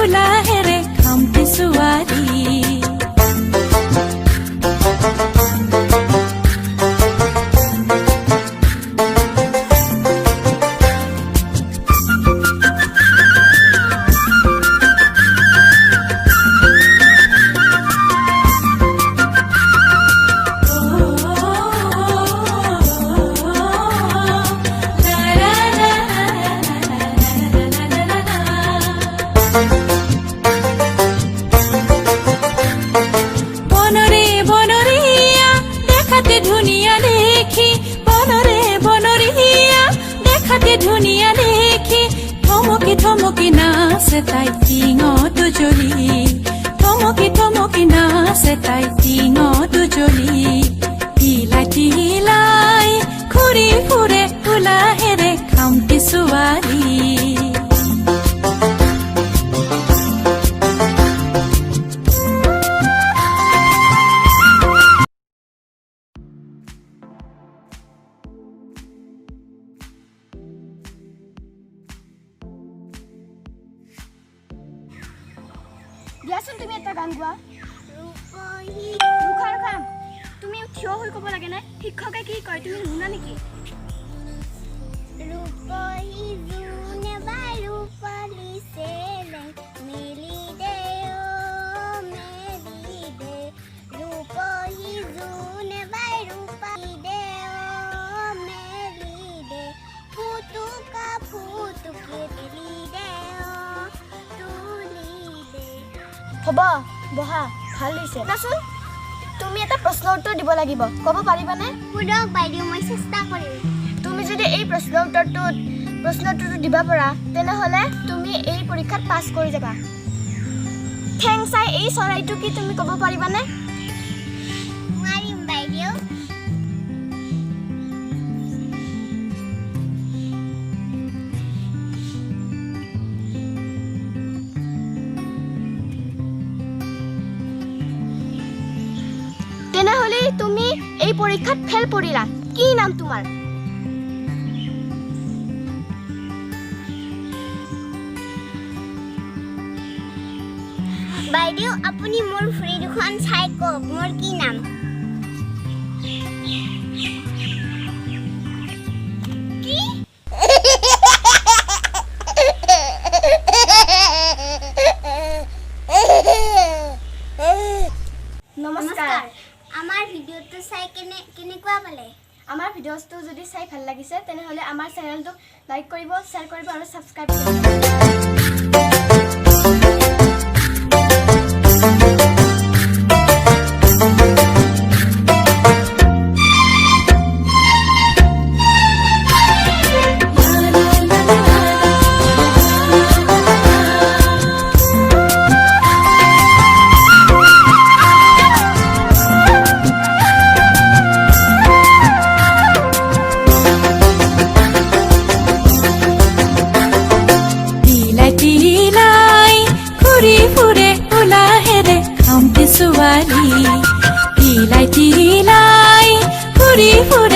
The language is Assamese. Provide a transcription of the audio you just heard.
উলাহেৰে খামটি ছোৱালী ধুনিয়া দেখি থমকি থমকি নাচে তাই টিঙত জ্বলি থমকি থমকি নাচে তাই টিঙত জ্বলি তিলাই তিলাই ঘূৰি ফুৰে উলাহেৰে খামটি ছোৱালী দিয়াচোন তুমি এটা গান গোৱা তুমি থিয় হৈ ক'ব লাগে নে শিক্ষকে কি কয় তুমি শুনা নেকি ৰূপহী জোনে বাৰু পালিছেলে মেলি দে মেলি দে ৰূপহী জোনে বাৰু পালি দে মেলি দে ফুটুকা ফুটুকি মেলি দে হ'ব বহা ভাল হৈছে নাচোন তুমি এটা প্ৰশ্নৰ উত্তৰ দিব লাগিব ক'ব পাৰিবানে সুধক বাইদেউ মই চেষ্টা কৰিম তুমি যদি এই প্ৰশ্নৰ উত্তৰটো দিব পাৰা তেনেহ'লে তুমি এই পৰীক্ষাত পাছ কৰি যাবা ঠেং চাই এই চৰাইটো কি তুমি ক'ব পাৰিবানে নোৱাৰিম বাইদেউ তেনেহ'লে তুমি এই পৰীক্ষাত ফেল পৰিলা কি নাম তোমাৰ বাইদেউ আপুনি মোৰ ভৰি দুখন চাই কওক মোৰ কি নাম কি নমস্কাৰ আমাৰ ভিডিঅ'টো চাই কেনেকুৱা পালে আমাৰ ভিডিঅ'টো যদি চাই ভাল লাগিছে তেনেহ'লে আমাৰ চেনেলটোক লাইক কৰিব শ্বেয়াৰ কৰিব আৰু ছাবস্ক্ৰাইব ছোৱালী তিলাই তিলাই ঘূৰি ফুৰে